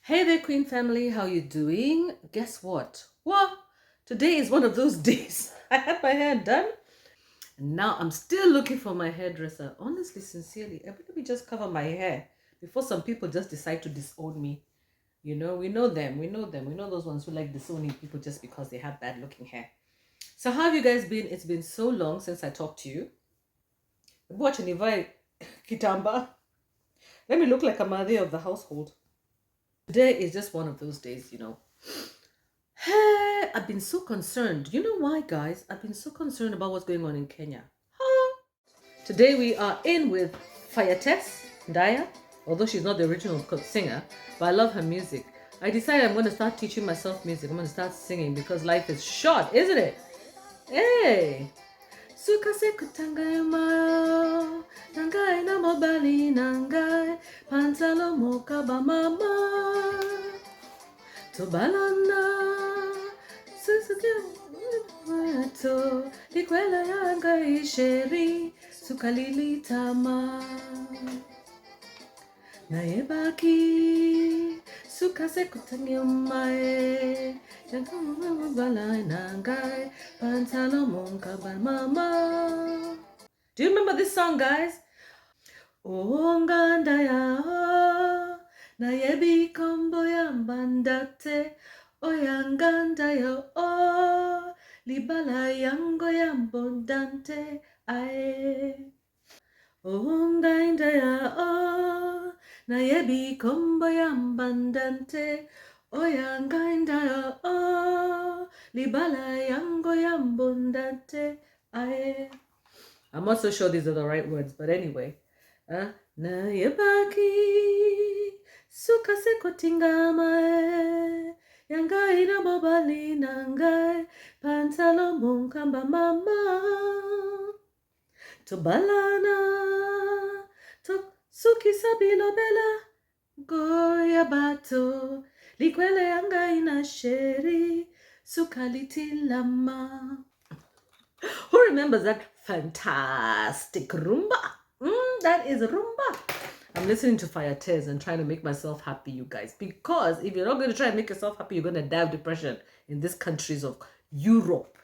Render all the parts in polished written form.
Hey there, Queen family. How you doing? Guess what? What? Today is one of those days. I had my hair done, and now I'm still looking for my hairdresser. Honestly, sincerely, let me just cover my hair before some people just decide to disown me. We know them. We know them. We know those ones who like disowning people just because they have bad looking hair. So how have you guys been? It's been so long since I talked to you. Watch and invite Kitamba. Let me look like a mother of the household. Today is just one of those days. Hey, I've been so concerned. You know why, guys? I've been so concerned about what's going on in Kenya. Huh? Today we are in with Fayates Daya, although she's not the original singer, but I love her music. I decided I'm going to start teaching myself music. I'm going to start singing because life is short, isn't it? Hey! Suka se kutangai mayo, nangai na mobali nangai, pantalo moka ba mama. Tobalana Suzuki to Likwela Yanga Isheri Sukalili Tama Naebaki Sukase Kutangiumae Yankamabala Nangai Pantalo Monka Mama. Do you remember this song, guys? Ongandaya Nayebi kombo yambandate Oyanganda yo Libala yango yambondante ae Ongandaya Nayebi kombo yambandante Oyanganda yo Libala yango yambondante ae. I'm not so sure these are the right words, but anyway. Na yebaki suka se kotingama yangai na bobali nangai pantalo munkamba mama to balana to suki sabilo bela goya bato likwele yangai na sheri sukaliti lama. Who remembers that fantastic Rhumba? That is Rhumba. I'm listening to Fire Tears and trying to make myself happy, you guys. Because if you're not going to try and make yourself happy, you're going to die of depression in these countries of Europe.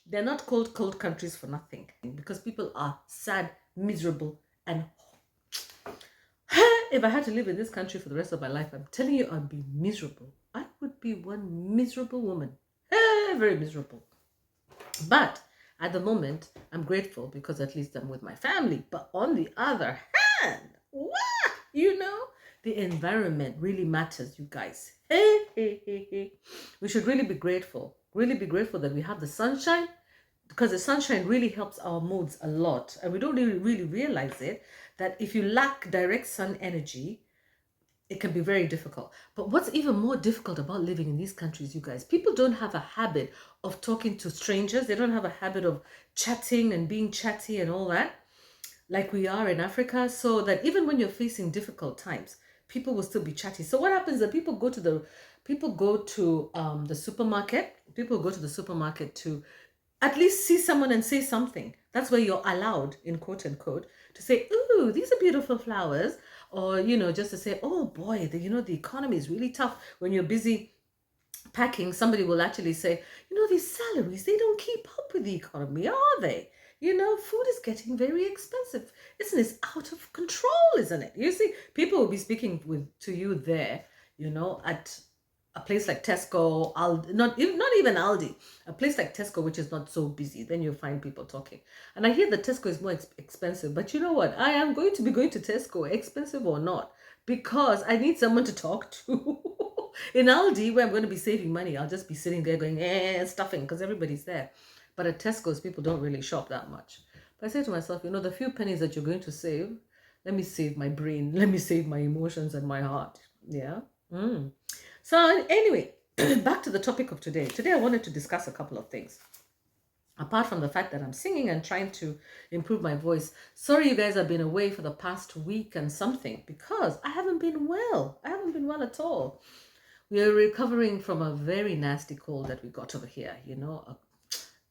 They're not called cold countries for nothing. Because people are sad, miserable, and if I had to live in this country for the rest of my life, I'm telling you, I'd be miserable. I would be one miserable woman. Very miserable. But at the moment, I'm grateful because at least I'm with my family. But on the other hand, the environment really matters, you guys. We should really be grateful. Really be grateful that we have the sunshine, because the sunshine really helps our moods a lot. And we don't really realize it, that if you lack direct sun energy, it can be very difficult. But what's even more difficult about living in these countries, you guys, people don't have a habit of talking to strangers. They don't have a habit of chatting and being chatty and all that, like we are in Africa. So that even when you're facing difficult times, people will still be chatty. So what happens is that people go to the supermarket. People go to the supermarket to at least see someone and say something. That's where you're allowed, in quote unquote, to say, "Ooh, these are beautiful flowers," or just to say, "Oh boy, the economy is really tough." When you're busy packing, somebody will actually say, "These salaries, they don't keep up with the economy, are they? Food is getting very expensive. Isn't this out of control, isn't it?" You see, people will be speaking to you there, at a place like Tesco, Aldi, not even Aldi, a place like Tesco, which is not so busy, then you'll find people talking. And I hear that Tesco is more expensive, but you know what? I am going to be going to Tesco, expensive or not, because I need someone to talk to. In Aldi, where I'm going to be saving money, I'll just be sitting there going, stuffing, because everybody's there. But at Tesco's, people don't really shop that much. But I say to myself, the few pennies that you're going to save, let me save my brain, let me save my emotions and my heart. Yeah. So anyway, back to the topic of today. Today I wanted to discuss a couple of things. Apart from the fact that I'm singing and trying to improve my voice. Sorry you guys have been away for the past week and something, because I haven't been well. I haven't been well at all. We are recovering from a very nasty cold that we got over here.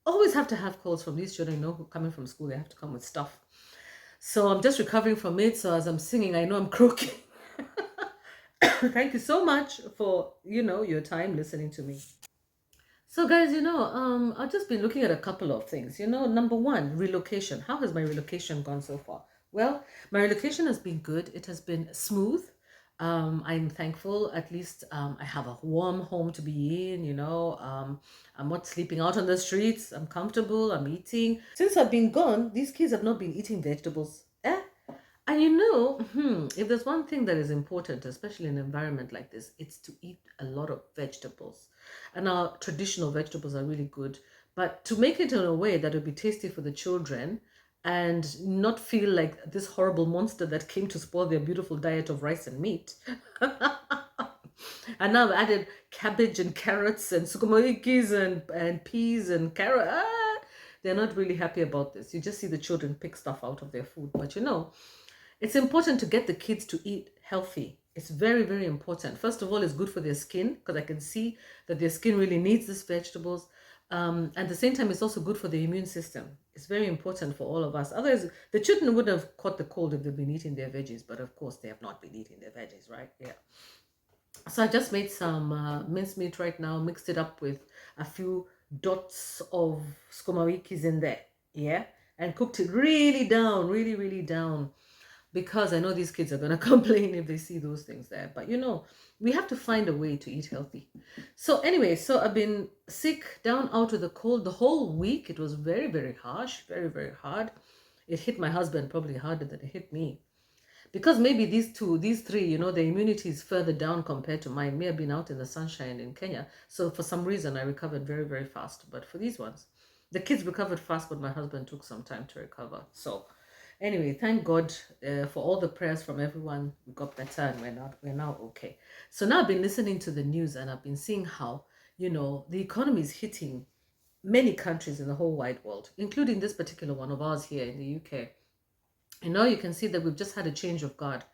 Always have to have colds from these children. Who coming from school, they have to come with stuff. So I'm just recovering from it. So as I'm singing, I know I'm croaking. Thank you so much for, your time listening to me. So, guys, I've just been looking at a couple of things. Number one, relocation. How has my relocation gone so far? Well, my relocation has been good. It has been smooth. I'm thankful. At least I have a warm home to be in. I'm not sleeping out on the streets. I'm comfortable. I'm eating. Since I've been gone, these kids have not been eating vegetables. And if there's one thing that is important, especially in an environment like this, it's to eat a lot of vegetables. And our traditional vegetables are really good, but to make it in a way that would be tasty for the children and not feel like this horrible monster that came to spoil their beautiful diet of rice and meat. And now I've added cabbage and carrots and sukumoikis and peas and carrot. They're not really happy about this. You just see the children pick stuff out of their food. But it's important to get the kids to eat healthy. It's very, very important. First of all, it's good for their skin because I can see that their skin really needs these vegetables. At the same time, it's also good for the immune system. It's very important for all of us. Otherwise, the children would have caught the cold if they've been eating their veggies. But of course, they have not been eating their veggies, right? Yeah. So I just made some mincemeat right now, mixed it up with a few dots of skumawikis in there. Yeah. And cooked it really down, really, really down, because I know these kids are going to complain if they see those things there. But we have to find a way to eat healthy. So anyway, so I've been sick, down out with the cold the whole week. It was very, very harsh, very, very hard. It hit my husband probably harder than it hit me. Because maybe these three, the immunity is further down compared to mine. May have been out in the sunshine in Kenya. So for some reason, I recovered very, very fast. But for these ones, the kids recovered fast, but my husband took some time to recover. So anyway, thank God for all the prayers from everyone. We got better and we're now okay. So now I've been listening to the news and I've been seeing how, the economy is hitting many countries in the whole wide world, including this particular one of ours here in the UK. You can see that we've just had a change of guard.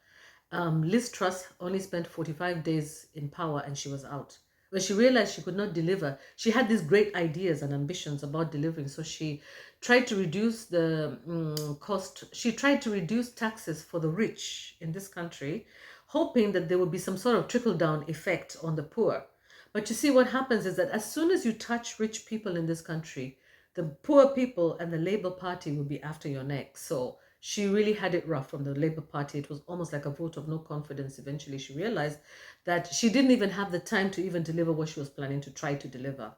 Liz Truss only spent 45 days in power and she was out. When she realized she could not deliver, she had these great ideas and ambitions about delivering. So she tried to reduce the cost. She tried to reduce taxes for the rich in this country, hoping that there would be some sort of trickle-down effect on the poor. But you see, what happens is that as soon as you touch rich people in this country, the poor people and the Labour Party will be after your neck. So she really had it rough from the Labour Party. It was almost like a vote of no confidence. Eventually, she realized that she didn't even have the time to even deliver what she was planning to try to deliver.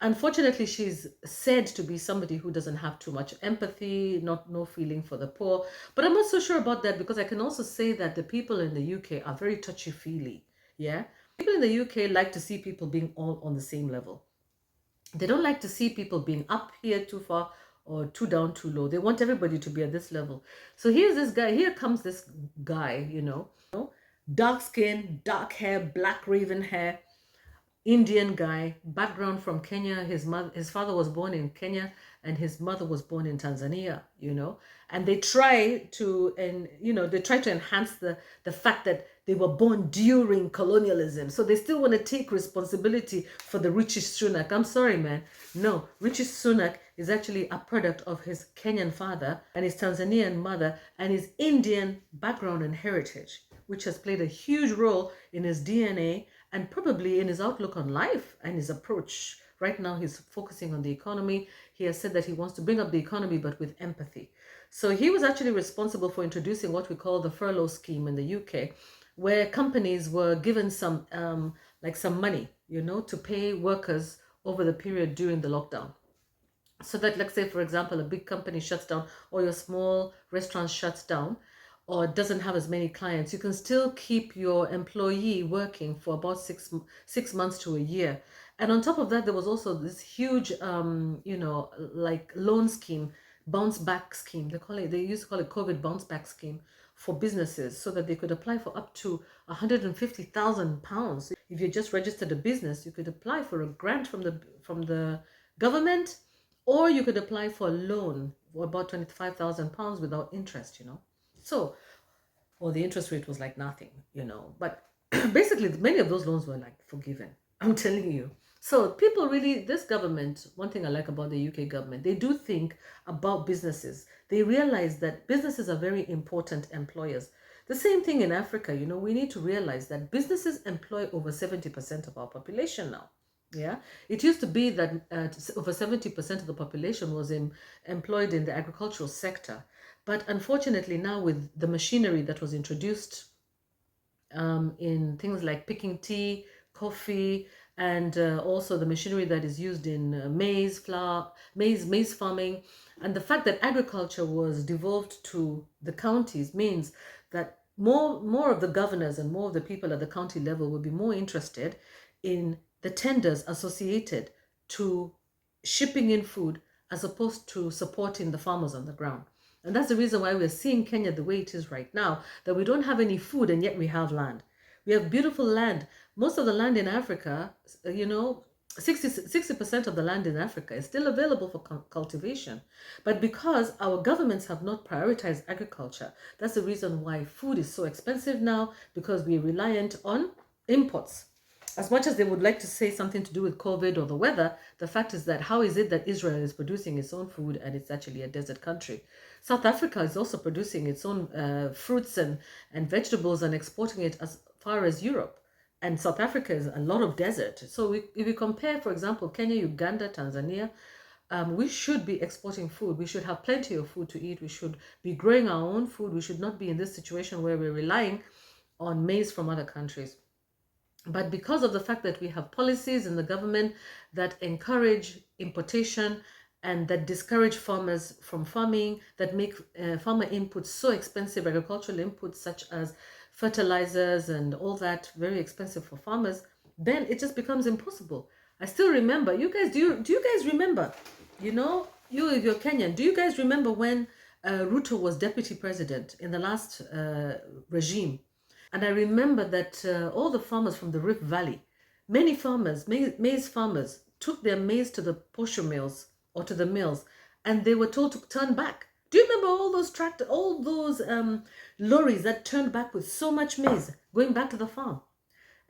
Unfortunately, she's said to be somebody who doesn't have too much empathy, no feeling for the poor. But I'm not so sure about that, because I can also say that the people in the UK are very touchy-feely. Yeah? People in the UK like to see people being all on the same level. They don't like to see people being up here too far or too down too low. They want everybody to be at this level. So here comes this guy, dark skin, dark hair, black raven hair, Indian guy, background from Kenya. His father was born in Kenya and his mother was born in Tanzania, and they try to enhance the fact that they were born during colonialism. So they still want to take responsibility for the Rishi Sunak. I'm sorry, man. No, Rishi Sunak is actually a product of his Kenyan father and his Tanzanian mother and his Indian background and heritage, which has played a huge role in his DNA and probably in his outlook on life and his approach. Right now, he's focusing on the economy. He has said that he wants to bring up the economy, but with empathy. So he was actually responsible for introducing what we call the furlough scheme in the UK, where companies were given some money, to pay workers over the period during the lockdown. So that, let's say, for example, a big company shuts down or your small restaurant shuts down or doesn't have as many clients, you can still keep your employee working for about 6 months to a year. And on top of that, there was also this huge, like loan scheme, bounce back scheme. They used to call it COVID bounce back scheme for businesses, so that they could apply for up to £150,000. If you just registered a business, you could apply for a grant from the government, or you could apply for a loan for about £25,000 without interest, So, or the interest rate was like nothing, But basically, many of those loans were like forgiven. I'm telling you. So people really, this government, one thing I like about the UK government, they do think about businesses. They realize that businesses are very important employers. The same thing in Africa. We need to realize that businesses employ over 70% of our population now. Yeah, it used to be that over 70% of the population was employed in the agricultural sector. But unfortunately, now with the machinery that was introduced in things like picking tea, coffee, and also the machinery that is used in maize, flour, maize farming, and the fact that agriculture was devolved to the counties means that more of the governors and more of the people at the county level will be more interested in the tenders associated to shipping in food as opposed to supporting the farmers on the ground. And that's the reason why we're seeing Kenya the way it is right now, that we don't have any food and yet we have land. We have beautiful land. Most of the land in Africa, 60% of the land in Africa is still available for cultivation. But because our governments have not prioritized agriculture, that's the reason why food is so expensive now, because we're reliant on imports. As much as they would like to say something to do with COVID or the weather, the fact is that how is it that Israel is producing its own food and it's actually a desert country? South Africa is also producing its own fruits and vegetables and exporting it as far as Europe. And South Africa is a lot of desert. So if we compare, for example, Kenya, Uganda, Tanzania, we should be exporting food. We should have plenty of food to eat. We should be growing our own food. We should not be in this situation where we're relying on maize from other countries. But because of the fact that we have policies in the government that encourage importation and that discourage farmers from farming, that make farmer inputs so expensive, agricultural inputs such as fertilizers and all that very expensive for farmers, then it just becomes impossible. I still remember, you guys, do you guys remember, if you're Kenyan, do you guys remember when Ruto was deputy president in the last regime? And I remember that all the farmers from the Rift Valley, many farmers, maize farmers, took their maize to the posho mills or to the mills, and they were told to turn back. Do you remember all those lorries that turned back with so much maize going back to the farm?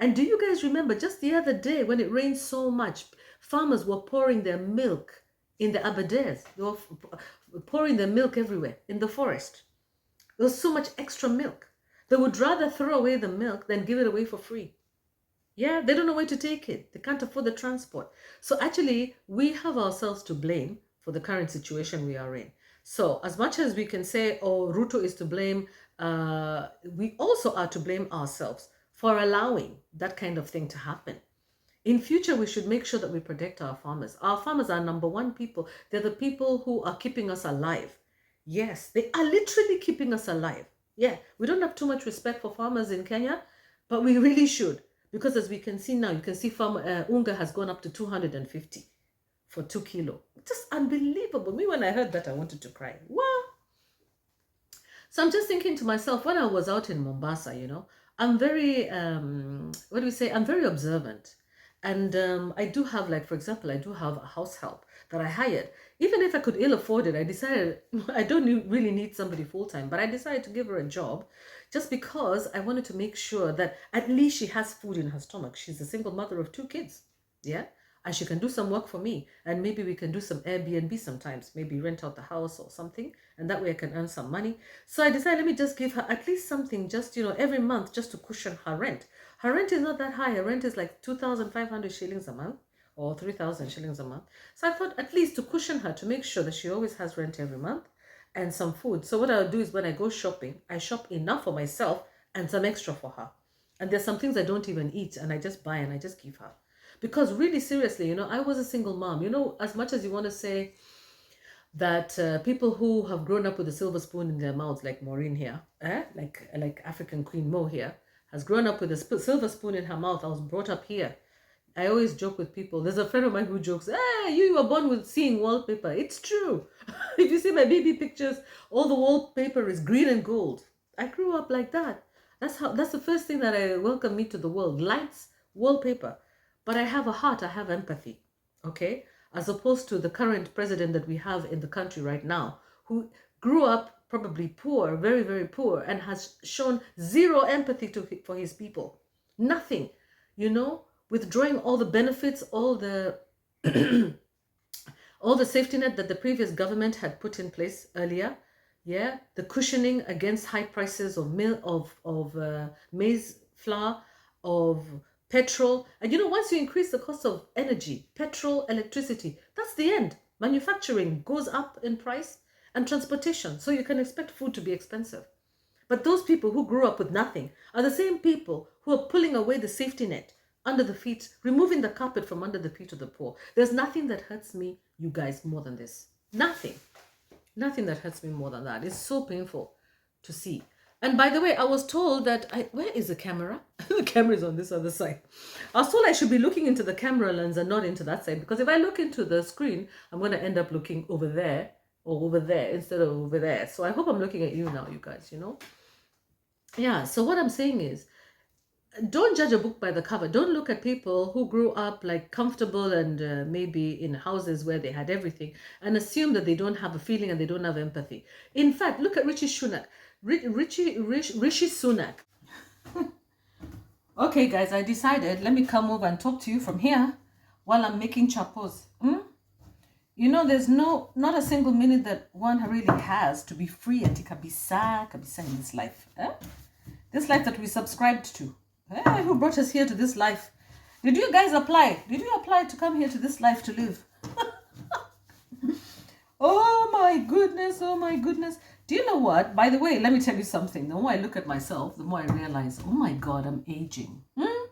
And do you guys remember just the other day when it rained so much, farmers were pouring their milk in the abaders. They were pouring their milk everywhere in the forest. There was so much extra milk. They would rather throw away the milk than give it away for free. Yeah, they don't know where to take it. They can't afford the transport. So actually, we have ourselves to blame for the current situation we are in. So as much as we can say, oh, Ruto is to blame, we also are to blame ourselves for allowing that kind of thing to happen. In future, we should make sure that we protect our farmers. Our farmers are number one people. They're the people who are keeping us alive. Yes, they are literally keeping us alive. Yeah, we don't have too much respect for farmers in Kenya, but we really should. Because as we can see now, you can see unga has gone up to 250 for 2 kilo. Just unbelievable. Me, when I heard that, I wanted to cry. What? So I'm just thinking to myself, when I was out in Mombasa, I'm very, what do we say? I'm very observant. And I do have, like, for example, I do have a house help that I hired. Even if I could ill afford it, I decided I don't really need somebody full-time, but I decided to give her a job just because I wanted to make sure that at least she has food in her stomach. She's a single mother of 2 kids. Yeah. And she can do some work for me. And maybe we can do some Airbnb sometimes, maybe rent out the house or something. And that way I can earn some money. So I decided, let me just give her at least something just, every month just to cushion her rent. Her rent is not that high. Her rent is like 2,500 shillings a month or 3,000 shillings a month. So I thought at least to cushion her, to make sure that she always has rent every month and some food. So what I'll do is when I go shopping, I shop enough for myself and some extra for her. And there's some things I don't even eat and I just buy and I just give her. Because really seriously, I was a single mom. As much as you want to say that people who have grown up with a silver spoon in their mouths, like Maureen here, like African Queen Mo here, has grown up with a silver spoon in her mouth. I was brought up here. I always joke with people. There's a friend of mine who jokes, hey, you were born with seeing wallpaper. It's true. If you see my baby pictures, all the wallpaper is green and gold. I grew up like that. That's the first thing that I welcome me to the world. Lights, wallpaper. But I have a heart, I have empathy. Okay? As opposed to the current president that we have in the country right now, who grew up probably poor, very, very poor, and has shown zero empathy for his people. Nothing. Withdrawing all the benefits, all the all the safety net that the previous government had put in place earlier, Yeah, the cushioning against high prices of maize flour, of petrol. And once you increase the cost of energy, petrol, electricity, that's the end. Manufacturing goes up in price, and transportation. So you can expect food to be expensive. But those people who grew up with nothing are the same people who are pulling away the safety net under the feet, removing the carpet from under the feet of the poor. There's nothing that hurts me, you guys, more than this. Nothing. Nothing that hurts me more than that. It's so painful to see. And by the way, I was told that where is the camera? The camera is on this other side. I was told I should be looking into the camera lens and not into that side, because if I look into the screen, I'm going to end up looking over there or over there instead of over there. So I hope I'm looking at you now, you guys, Yeah, so what I'm saying is, don't judge a book by the cover. Don't look at people who grew up like comfortable and maybe in houses where they had everything and assume that they don't have a feeling and they don't have empathy. In fact, look at Rishi Sunak. Rishi Sunak. Okay, guys, I decided, let me come over and talk to you from here while I'm making chapos. There's not a single minute that one really has to be free and kabisa in this life. This life that we subscribed to. Who brought us here to this life? Did you guys apply? Did you apply to come here to this life to live? Oh my goodness, oh my goodness. Do you know what? By the way, let me tell you something. The more I look at myself, the more I realize, oh my God, I'm aging. Oh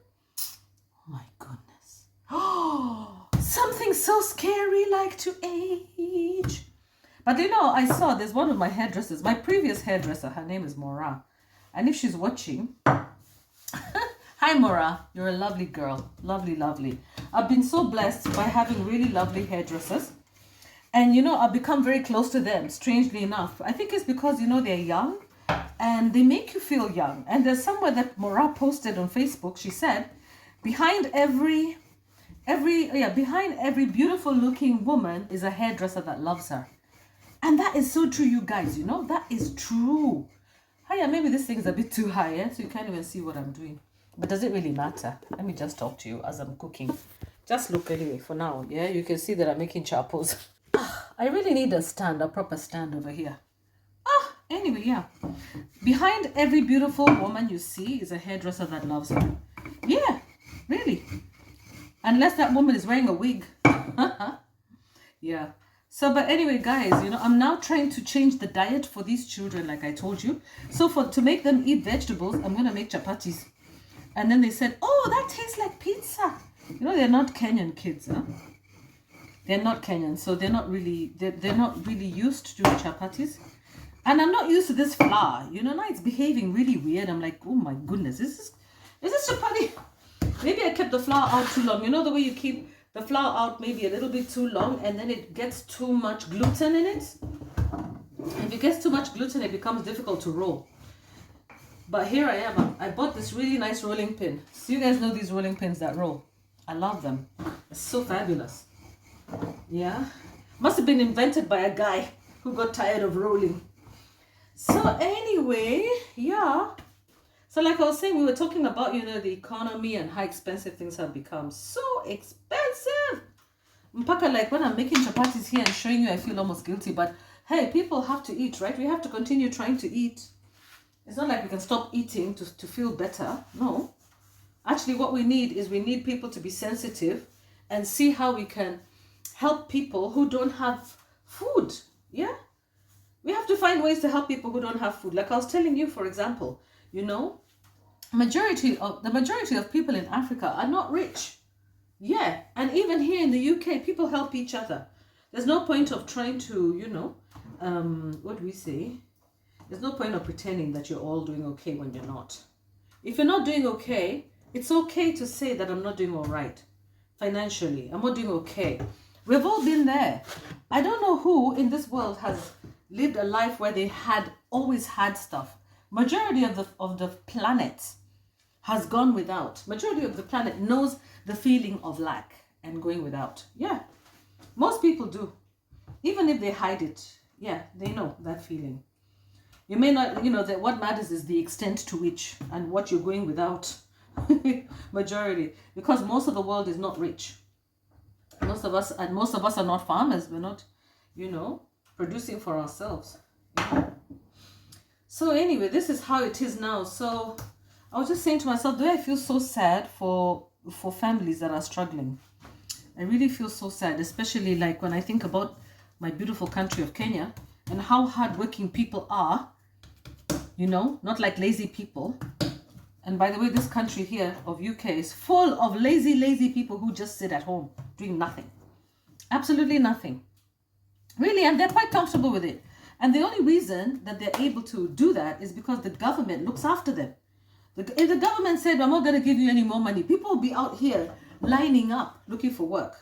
my goodness. Oh, something so scary like to age. But I saw there's one of my hairdressers, my previous hairdresser, her name is Mora. And if she's watching, hi Mora, you're a lovely girl. Lovely, lovely. I've been so blessed by having really lovely hairdressers. And I've become very close to them, strangely enough. I think it's because, they're young and they make you feel young. And there's somewhere that Mora posted on Facebook, she said, behind every beautiful looking woman is a hairdresser that loves her. And that is so true, you guys, that is true. Hiya, maybe this thing's a bit too high, so you can't even see what I'm doing. But does it really matter? Let me just talk to you as I'm cooking. Just look anyway for now, yeah? You can see that I'm making chapos. I really need a proper stand over here. Anyway, yeah. Behind every beautiful woman you see is a hairdresser that loves her. Yeah, really. Unless that woman is wearing a wig. Yeah. So, but anyway, guys, I'm now trying to change the diet for these children, like I told you. So to make them eat vegetables, I'm going to make chapatis. And then they said, oh, that tastes like pizza. They're not Kenyan kids, huh? They're not Kenyan, so they're not really used to doing chapatis. And I'm not used to this flour. Now it's behaving really weird. I'm like, oh my goodness, is this chapati? Maybe I kept the flour out too long. The way you keep the flour out maybe a little bit too long and then it gets too much gluten in it. If it gets too much gluten, it becomes difficult to roll. But here I am. I bought this really nice rolling pin. So you guys know these rolling pins that roll. I love them. It's so fabulous. Yeah. Must have been invented by a guy who got tired of rolling. So anyway, yeah. So like I was saying, we were talking about, the economy and how expensive things have become. So expensive. Mpaka, like when I'm making chapatis here and showing you, I feel almost guilty. But hey, people have to eat, right? We have to continue trying to eat. It's not like we can stop eating to feel better. No. Actually, what we need is people to be sensitive and see how we can help people who don't have food. Yeah? We have to find ways to help people who don't have food. Like I was telling you, for example, the majority of people in Africa are not rich. Yeah. And even here in the UK, people help each other. There's no point of trying to, what do we say? There's no point of pretending that you're all doing okay when you're not. If you're not doing okay, it's okay to say that I'm not doing all right. Financially, I'm not doing okay. We've all been there. I don't know who in this world has lived a life where they always had stuff. Majority of the planet has gone without. Majority of the planet knows the feeling of lack and going without. Yeah, most people do. Even if they hide it, yeah, they know that feeling. You may not, that what matters is the extent to which and what you're going without. Majority, because most of the world is not rich. Most of us are not farmers. We're not, producing for ourselves. So anyway, this is how it is now. So I was just saying to myself, do I feel so sad for families that are struggling? I really feel so sad, especially like when I think about my beautiful country of Kenya and how hardworking people are, not like lazy people. And by the way, this country here of UK is full of lazy people who just sit at home doing nothing. Absolutely nothing. Really, and they're quite comfortable with it. And the only reason that they're able to do that is because the government looks after them. If the government said, I'm not going to give you any more money, people will be out here lining up looking for work.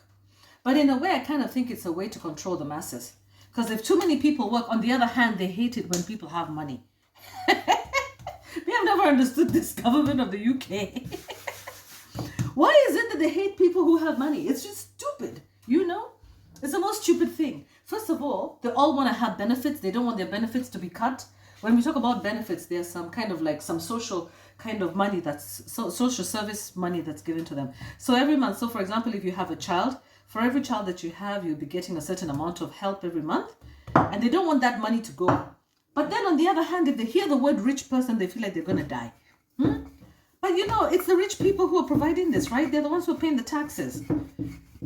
But in a way, I kind of think it's a way to control the masses. Because if too many people work, on the other hand, they hate it when people have money. We have never understood this government of the UK. Why is it that they hate people who have money? It's just stupid, It's the most stupid thing. First of all, they all want to have benefits. They don't want their benefits to be cut. When we talk about benefits, there's some kind of like some social kind of money social service money that's given to them. So every month, so for example, if you have a child, for every child that you have, you'll be getting a certain amount of help every month. And they don't want that money to go. But then on the other hand, if they hear the word rich person, they feel like they're going to die. But it's the rich people who are providing this, right? They're the ones who are paying the taxes.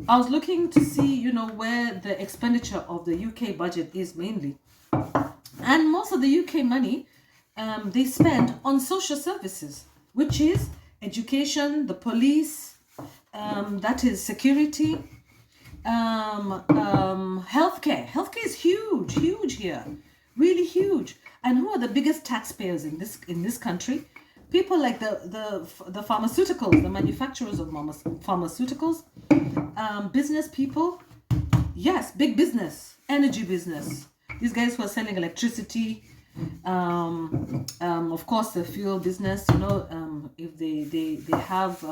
I was looking to see, where the expenditure of the UK budget is mainly. And most of the UK money, they spend on social services, which is education, the police, that is security, healthcare. Healthcare is huge here, really huge. And who are the biggest taxpayers in this country? People like the pharmaceuticals, the manufacturers of pharmaceuticals, business people. Yes, big business, energy business. These guys who are selling electricity, of course the fuel business, if they have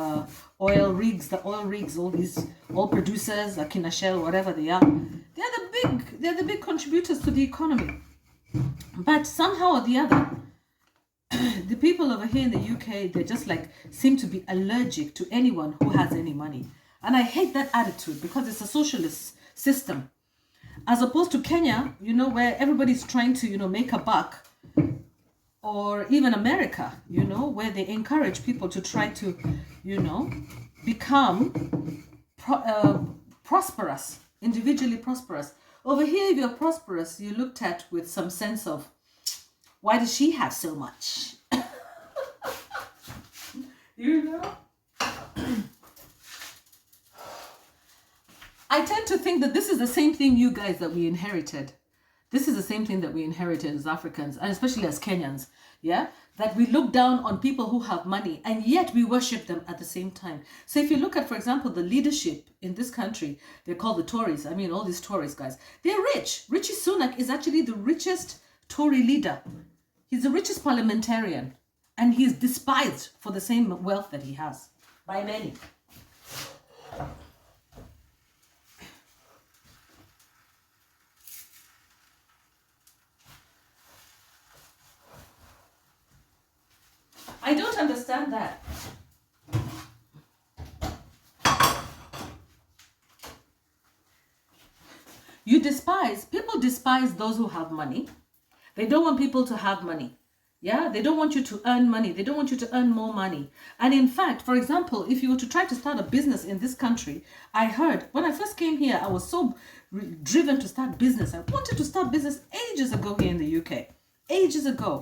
oil rigs, all these oil producers, Akina Shell, whatever they are, they're the big contributors to the economy. But somehow or the other, the people over here in the UK, they just seem to be allergic to anyone who has any money. And I hate that attitude because it's a socialist system. As opposed to Kenya, where everybody's trying to, make a buck. Or even America, where they encourage people to try to, become prosperous, individually prosperous. Over here, if you're prosperous, you're looked at with some sense of, why does she have so much? I tend to think that this is the same thing that we inherited. This is the same thing that we inherited as Africans, and especially as Kenyans, yeah? That we look down on people who have money, and yet we worship them at the same time. So if you look at, for example, the leadership in this country, they're called the Tories. I mean, all these Tories guys, they're rich. Rishi Sunak is actually the richest Tory leader. He's the richest parliamentarian, and he's despised for the same wealth that he has by many. I don't understand that. People despise those who have money. They don't want people to have money. Yeah, they don't want you to earn money. They don't want you to earn more money. And in fact, for example, if you were to try to start a business in this country, I heard when I first came here, I was so driven to start business. I wanted to start business ages ago here in the UK. Ages ago.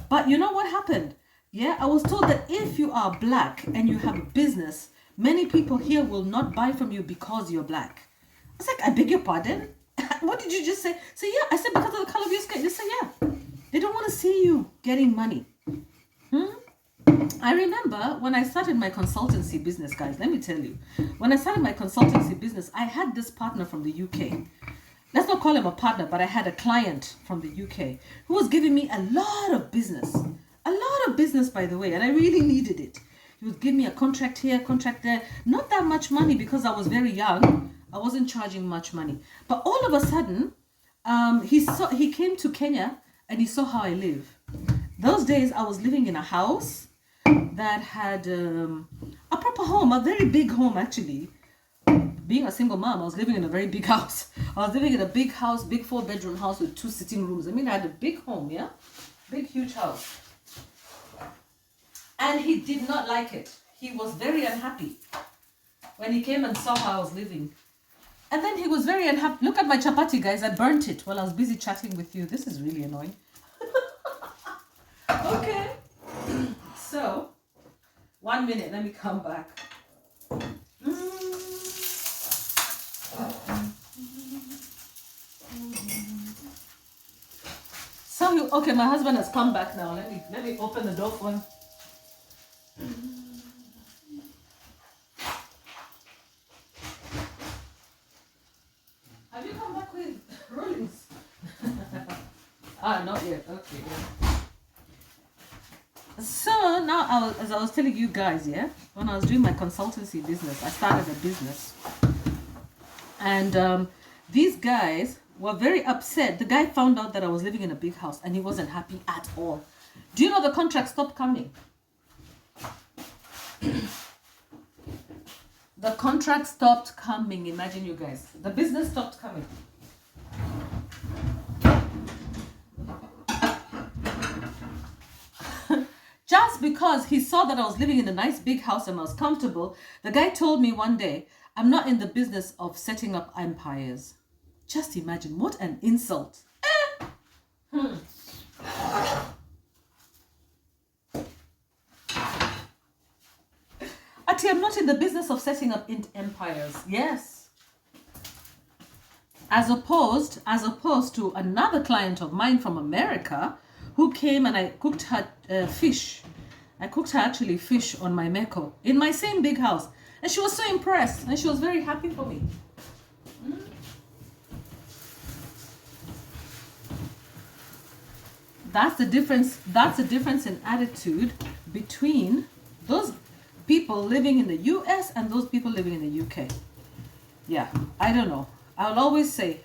But you know what happened? Yeah, I was told that if you are black and you have a business, many people here will not buy from you because you're black. I was like, I beg your pardon? What did you just say? So yeah, I said because of the color of your skin. They said, yeah. They don't want to see you getting money. I remember when I started my consultancy business, guys, let me tell you. When I started my consultancy business, I had this partner from the UK. Let's not call him a partner, but I had a client from the UK who was giving me a lot of business. A lot of business, by the way, and I really needed it. He would give me a contract here, contract there. Not that much money because I was very young. I wasn't charging much money. But all of a sudden, he came to Kenya and he saw how I live. Those days, I was living in a house that had a proper home, a very big home actually. Being a single mom, I was living in a very big house. I was living in a big house, big 4-bedroom house with 2 sitting rooms. I mean, I had a big home, yeah? big, huge house. And he did not like it. He was very unhappy when he came and saw how I was living. And then he was very unhappy. Look at my chapati, guys. I burnt it while I was busy chatting with you. This is really annoying. Okay. So, 1 minute. Let me come back. So, okay, my husband has come back now. Let me open the door for him. Have you come back with rollings? Not yet. Okay. Yeah. So now, as I was telling you guys, yeah, when I was doing my consultancy business, I started a business, and these guys were very upset. The guy found out that I was living in a big house, and he wasn't happy at all. Do you know the contract stopped coming? The contract stopped coming. Imagine, you guys. The business stopped coming. Just because he saw that I was living in a nice big house and I was comfortable, the guy told me one day, I'm not in the business of setting up empires. Just imagine, what an insult. Ati, I'm not in the business of setting up empires. Yes. As opposed to another client of mine from America who came and I cooked her fish. I cooked her actually fish on my meko in my same big house. And she was so impressed and she was very happy for me. That's the difference in attitude between those people living in the US and those people living in the UK. Yeah, I don't know. I'll always say,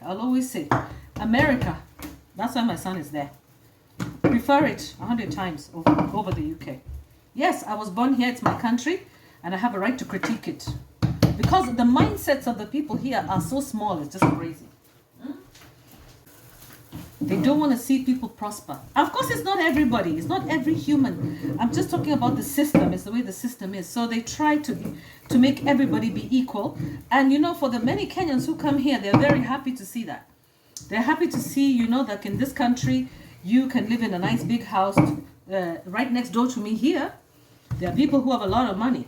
America, that's why my son is there. Prefer it 100 times over the UK. Yes, I was born here, it's my country, and I have a right to critique it. Because the mindsets of the people here are so small, it's just crazy. They don't want to see people prosper. Of course, it's not everybody. It's not every human. I'm just talking about the system. It's the way the system is. So they try to make everybody be equal. And, you know, for the many Kenyans who come here, they're very happy to see that. They're happy to see, you know, that in this country, you can live in a nice big house right next door to me here. There are people who have a lot of money.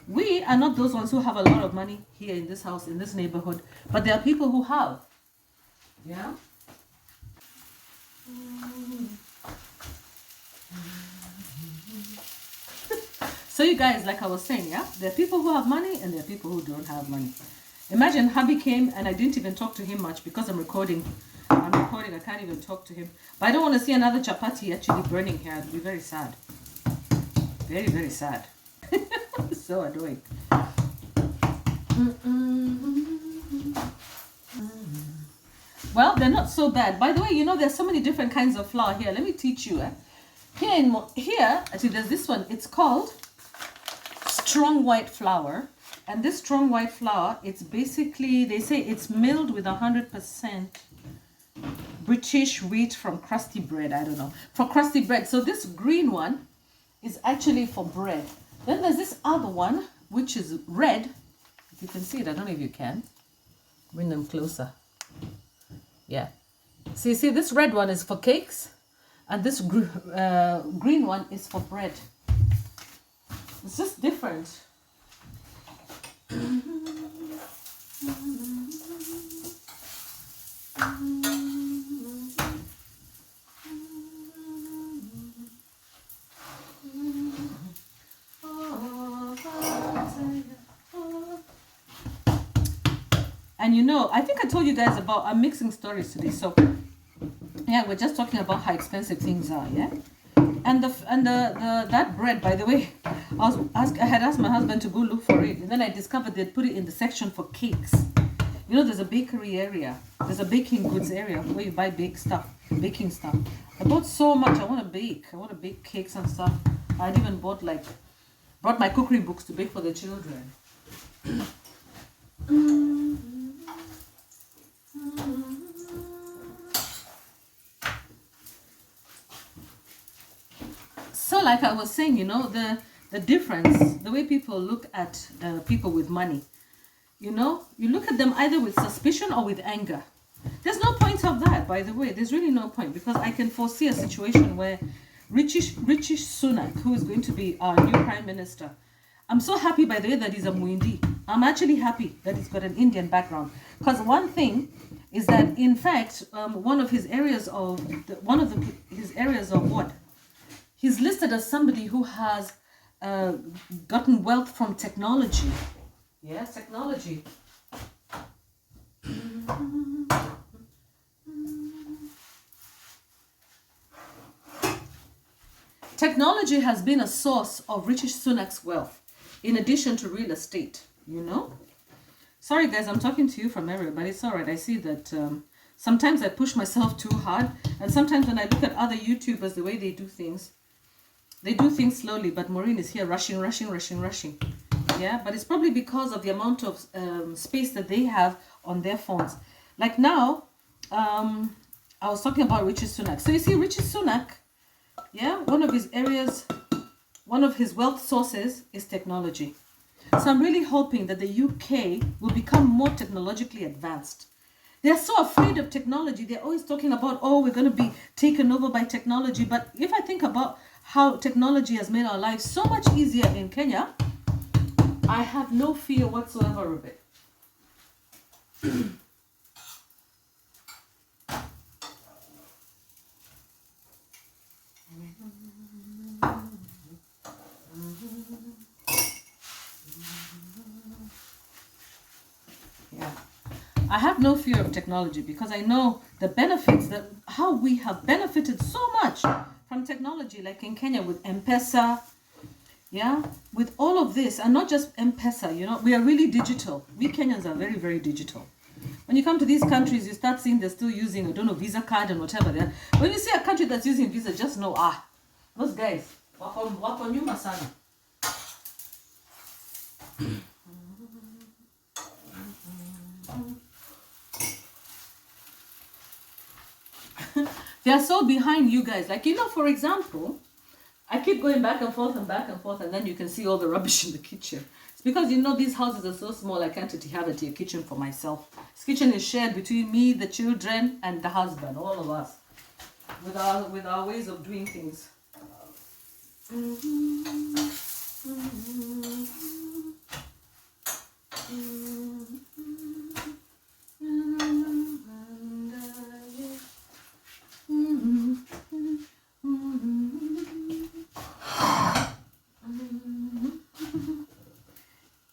We are not those ones who have a lot of money here in this house, in this neighborhood. But there are people who have. Yeah? So you guys, like I was saying, yeah, there are people who have money and there are people who don't have money. Imagine hubby came and I didn't even talk to him much because I'm recording. I can't even talk to him. But I don't want to see another chapati actually burning here. It'd be very sad. Very, very sad. So annoying. Well, they're not so bad. By the way, you know, there's so many different kinds of flour here. Let me teach you. Here, actually, there's this one. It's called strong white flour. And this strong white flour, it's basically, they say it's milled with 100% British wheat from crusty bread. I don't know. For crusty bread. So this green one is actually for bread. Then there's this other one, which is red. If you can see it, I don't know if you can. Bring them closer. Yeah. So you see, this red one is for cakes. And this green one is for bread. It's just different. And you know, I think I told you guys about, I'm mixing stories today. So yeah, we're just talking about how expensive things are, yeah? And that bread, by the way, I had asked my husband to go look for it, and then I discovered they'd put it in the section for cakes. You know, there's a bakery area, there's a baking goods area where you buy baking stuff. I bought so much. I want to bake cakes and stuff. I'd even brought my cookery books to bake for the children. So like I was saying, the difference, the way people look at people with money, you look at them either with suspicion or with anger. There's no point of that, by the way. There's really no point, because I can foresee a situation where Rishi Sunak, who is going to be our new prime minister, I'm so happy, by the way, that he's a Muindi. I'm actually happy that he's got an Indian background, because one thing is that, in fact, one of his areas of what he's listed as somebody who has gotten wealth from technology. Yes, technology. Technology has been a source of Rishi Sunak's wealth, in addition to real estate, Sorry, guys, I'm talking to you from everywhere, but it's all right. I see that sometimes I push myself too hard, and sometimes when I look at other YouTubers, the way they do things slowly, but Maureen is here rushing. Yeah, but it's probably because of the amount of space that they have on their phones. Like now, I was talking about Rishi Sunak. So you see, Rishi Sunak, yeah, one of his wealth sources is technology. So I'm really hoping that the UK will become more technologically advanced. They're so afraid of technology. They're always talking about, oh, we're going to be taken over by technology. But if I think about how technology has made our lives so much easier in Kenya, I have no fear whatsoever of it. Yeah, I have no fear of technology, because I know the benefits, that how we have benefited so much from technology, like in Kenya with M-Pesa, yeah, with all of this, and not just M-Pesa, we are really digital. We Kenyans are very, very digital. When you come to these countries, you start seeing they're still using, I don't know, Visa card and whatever. When you see a country that's using Visa, just know, those guys, wako nyuma sana. They are so behind you guys. Like, for example, I keep going back and forth, and then you can see all the rubbish in the kitchen. It's because, these houses are so small, I can't have a kitchen for myself. This kitchen is shared between me, the children, and the husband, all of us, with our ways of doing things.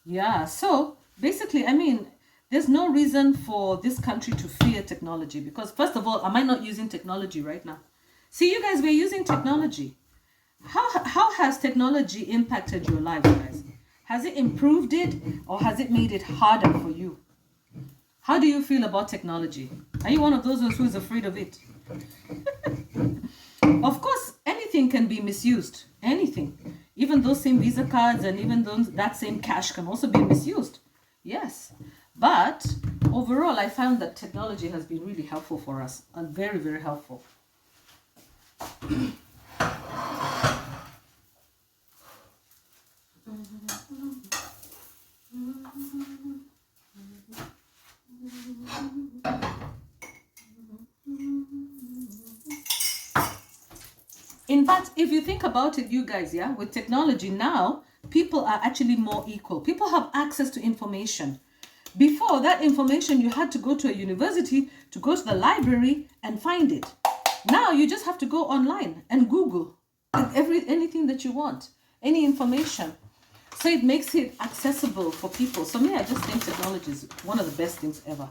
Yeah, so basically, there's no reason for this country to fear technology, because first of all, am I not using technology right now? See, you guys, we're using technology. How has technology impacted your life, guys? Has it improved it, or has it made it harder for you? How do you feel about technology? Are you one of those who is afraid of it? Of course, anything can be misused. Anything. Even those same Visa cards and even that same cash can also be misused. Yes. But overall, I found that technology has been really helpful for us, and very, very helpful. In fact, if you think about it, you guys, yeah, with technology now, people are actually more equal. People have access to information. Before, that information, you had to go to a university, to go to the library and find it. Now, you just have to go online and Google anything that you want, any information. So it makes it accessible for people. So me, I just think technology is one of the best things ever.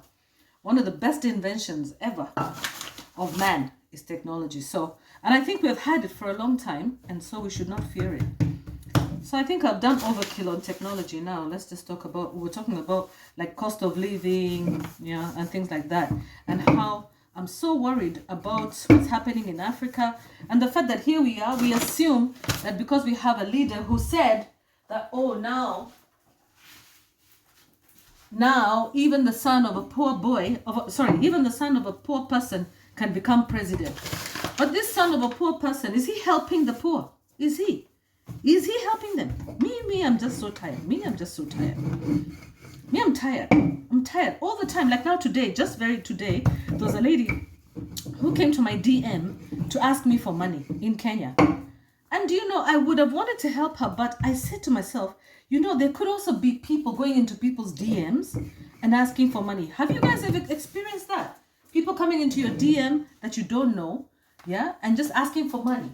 One of the best inventions ever of man is technology. And I think we've had it for a long time, and so we should not fear it. So I think I've done overkill on technology now. Let's just talk about, we're talking about like cost of living, yeah, and things like that. And how I'm so worried about what's happening in Africa. And the fact that here we are, we assume that because we have a leader who said that, oh, now even the son of a poor even the son of a poor person can become president. But this son of a poor person, is he helping the poor? Is he? Is he helping them? Me, I'm just so tired. I'm just so tired. I'm tired. I'm tired all the time. Like now today, today, there was a lady who came to my DM to ask me for money in Kenya. And I would have wanted to help her, but I said to myself, there could also be people going into people's DMs and asking for money. Have you guys ever experienced that? People coming into your DM that you don't know, yeah, and just asking for money.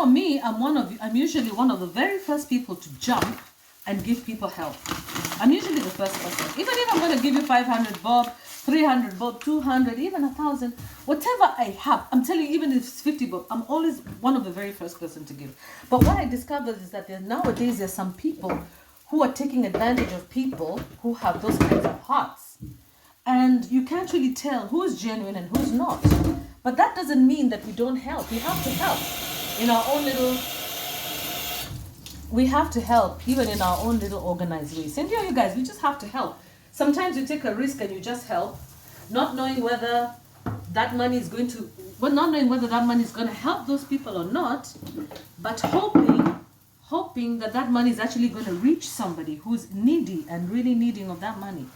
Me, I'm usually one of the very first people to jump and give people help. I'm usually the first person. Even if I'm going to give you 500 bob, 300 bob, 200, even 1,000, whatever I have, I'm telling you, even if it's 50 bob, I'm always one of the very first person to give. But what I discovered is that nowadays there's some people who are taking advantage of people who have those kinds of hearts. And you can't really tell who's genuine and who's not. But that doesn't mean that we don't help. We have to help. In our own little, we have to help even in our own little organized ways. And you guys, we just have to help. Sometimes you take a risk and you just help, not knowing whether that money is going to, not knowing whether that money is going to help those people or not, but hoping that money is actually going to reach somebody who's needy and really needing of that money.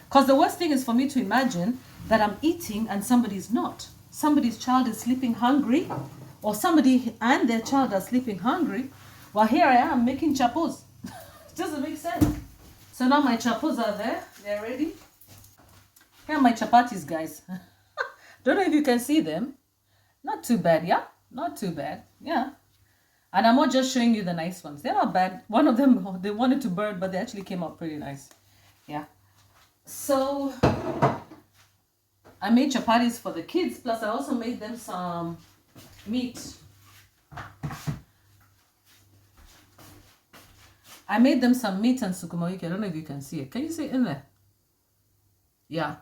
Because the worst thing is for me to imagine that I'm eating and somebody's not. Somebody's child is sleeping hungry, or somebody and their child are sleeping hungry, while here I am making chapos. Doesn't make sense. So now my chapos are there. They're ready. Here are my chapatis, guys. Don't know if you can see them. Not too bad, yeah? Not too bad, yeah. And I'm not just showing you the nice ones. They're not bad. One of them, they wanted to burn, but they actually came out pretty nice. Yeah. So I made chapatis for the kids. Plus I also made them some meat. I made them some meat and sukuma wiki. I don't know if you can see it. Can you see it in there? Yeah.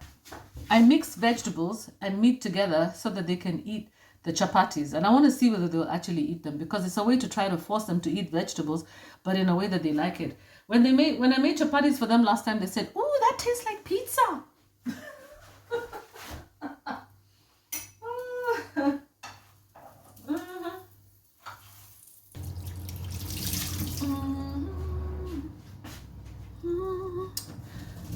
I mixed vegetables and meat together so that they can eat the chapatis. And I want to see whether they'll actually eat them, because it's a way to try to force them to eat vegetables, but in a way that they like it. When I made chapatis for them last time, they said, "Ooh, that tastes like pizza."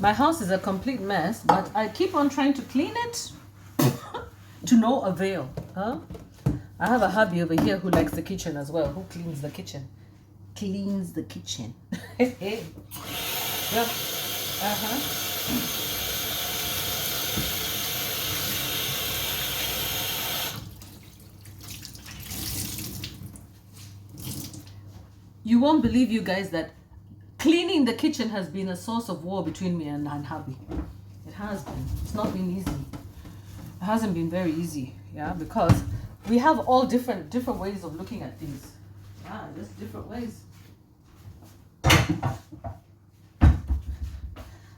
My house is a complete mess, but I keep on trying to clean it to no avail. Huh? I have a hubby over here who likes the kitchen as well, who cleans the kitchen. Cleans the kitchen. Yeah. You won't believe, you guys, that cleaning the kitchen has been a source of war between me and hubby. It has been. It's not been easy. It hasn't been very easy, yeah, because we have all different ways of looking at things. Yeah, just different ways.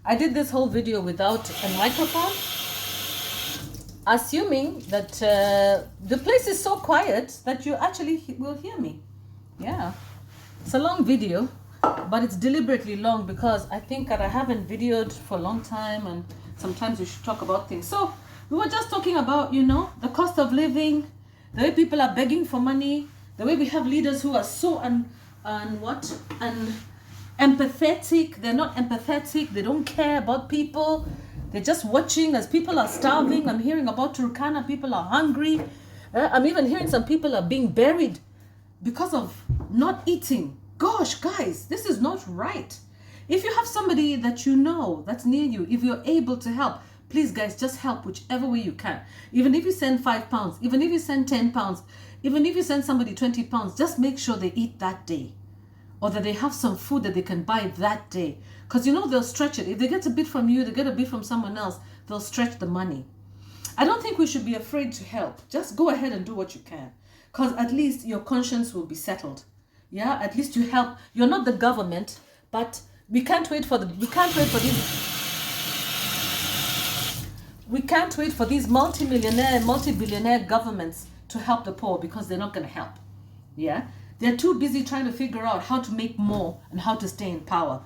I did this whole video without a microphone, assuming that the place is so quiet that you actually will hear me. Yeah, it's a long video, but it's deliberately long because I think that I haven't videoed for a long time, and sometimes we should talk about things. So we were just talking about, the cost of living, the way people are begging for money, the way we have leaders who are so empathetic. They're not empathetic. They don't care about people. They're just watching as people are starving. I'm hearing about Turkana, people are hungry. I'm even hearing some people are being buried because of not eating. Gosh, guys, this is not right. If you have somebody that you know that's near you, if you're able to help, please, guys, just help whichever way you can. Even if you send £5, even if you send £10, even if you send somebody £20, just make sure they eat that day, or that they have some food that they can buy that day. Because they'll stretch it. If they get a bit from you, they get a bit from someone else, they'll stretch the money. I don't think we should be afraid to help. Just go ahead and do what you can, because at least your conscience will be settled. Yeah, at least you help. You're not the government, but we can't wait for these multi-millionaire, multi-billionaire governments to help the poor because they're not going to help. Yeah, they're too busy trying to figure out how to make more and how to stay in power.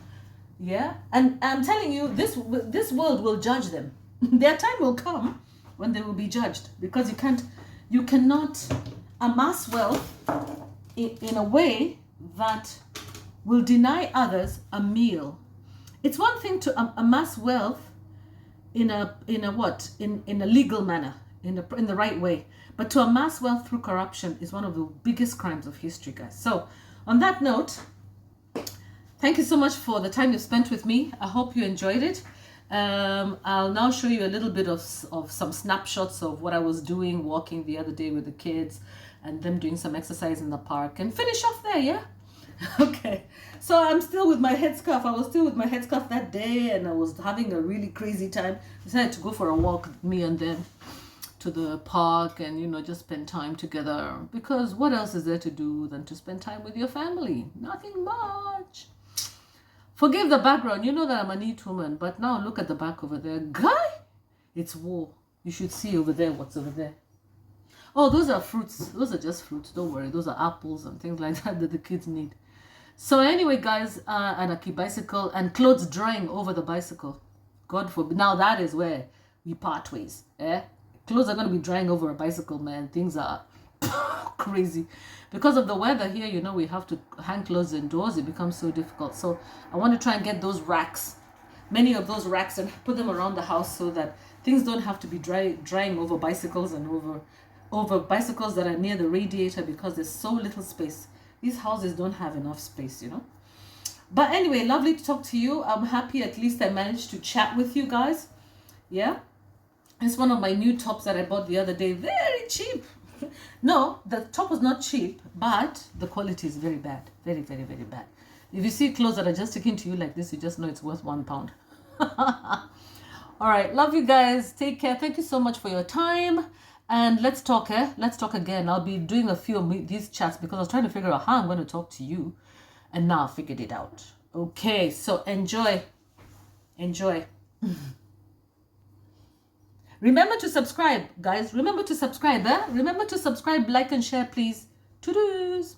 Yeah, and I'm telling you, this world will judge them. Their time will come when they will be judged, because you cannot amass wealth in a way that will deny others a meal. It's one thing to amass wealth in a legal manner, in the right way, but to amass wealth through corruption is one of the biggest crimes of history, guys. So on that note, thank you so much for the time you spent with me. I hope you enjoyed it. I'll now show you a little bit of some snapshots of what I was doing, walking the other day with the kids, and them doing some exercise in the park, and finish off there, yeah? Okay, so I'm still with my headscarf. I was still with my headscarf that day, and I was having a really crazy time. Decided to go for a walk, me and them, to the park, and just spend time together, because what else is there to do than to spend time with your family? Nothing much. Forgive the background. You know that I'm a neat woman, but now look at the back over there. Guy, it's war. You should see over there what's over there. Oh, those are fruits. Those are just fruits. Don't worry. Those are apples and things like that the kids need. So anyway, guys, and a key bicycle and clothes drying over the bicycle. God forbid. Now that is where we part ways. Clothes are going to be drying over a bicycle, man. Things are crazy. Because of the weather here, we have to hang clothes indoors. It becomes so difficult. So I want to try and get those racks, many of those racks, and put them around the house so that things don't have to be drying over bicycles and over bicycles that are near the radiator, because there's so little space. These houses don't have enough space, But anyway, lovely to talk to you. I'm happy at least I managed to chat with you guys. Yeah. It's one of my new tops that I bought the other day. Very cheap. No, the top was not cheap, but the quality is very bad. Very, very, very bad. If you see clothes that are just sticking to you like this, you just know it's worth £1. All right. Love you guys. Take care. Thank you so much for your time. And let's talk, Let's talk again. I'll be doing a few of these chats because I was trying to figure out how I'm going to talk to you. And now I figured it out. Okay. So enjoy. Enjoy. Remember to subscribe, guys. Remember to subscribe, Remember to subscribe, like, and share, please. To-dos.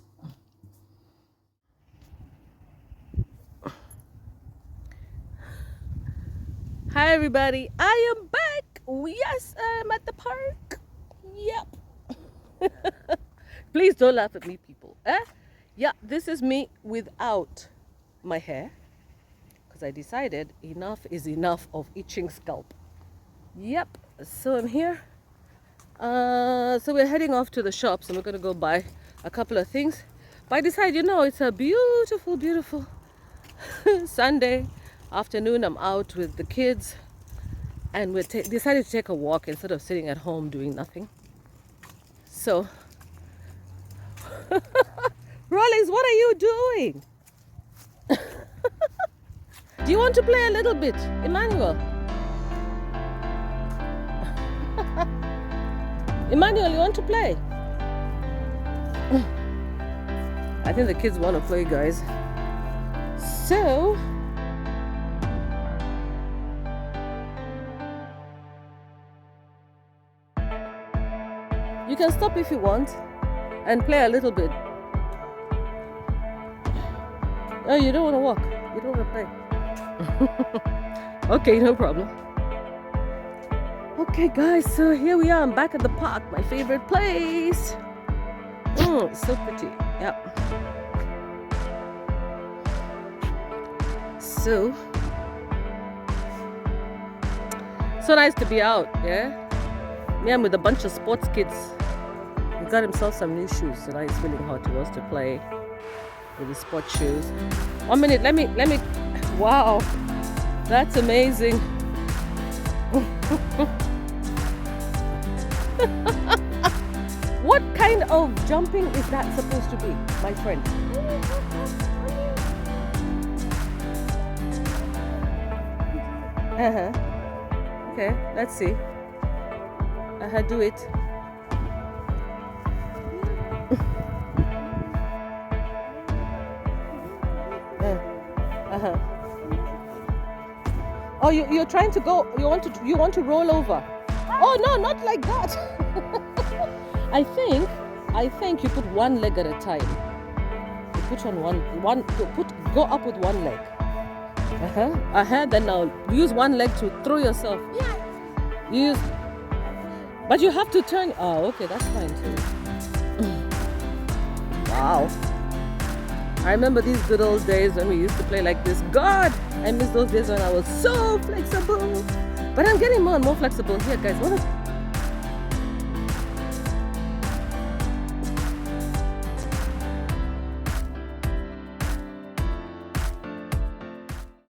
Hi, everybody. I am back. Yes, I'm at the park. Yep. Please don't laugh at me, people. Yeah, this is me without my hair, because I decided enough is enough of itching scalp. Yep. So I'm here. So we're heading off to the shops, and we're going to go buy a couple of things. But I decided, it's a beautiful, beautiful Sunday afternoon. I'm out with the kids, and we decided to take a walk instead of sitting at home doing nothing. So, Rollins, what are you doing? Do you want to play a little bit, Emmanuel? Emmanuel, you want to play? I think the kids want to play, guys. So, you can stop if you want and play a little bit. Oh, you don't want to walk. You don't want to play. Okay, no problem. Okay, guys, so here we are. I'm back at the park, my favorite place. It's so pretty. Yep. So nice to be out, yeah? Me, I'm with a bunch of sports kids. He got himself some new shoes, so now he's feeling hot. He wants to play with his sports shoes. 1 minute, let me. Wow, that's amazing. What kind of jumping is that supposed to be, my friend? Okay, let's see. Do it. Oh, you're trying to go. You want to roll over. Oh no, not like that. I think you put one leg at a time. You put on go up with one leg. Then now use one leg to throw yourself. Use, but you have to turn. Oh, okay, that's fine too. Wow. I remember these good old days when we used to play like this. God, I miss those days when I was so flexible. But I'm getting more and more flexible here, guys.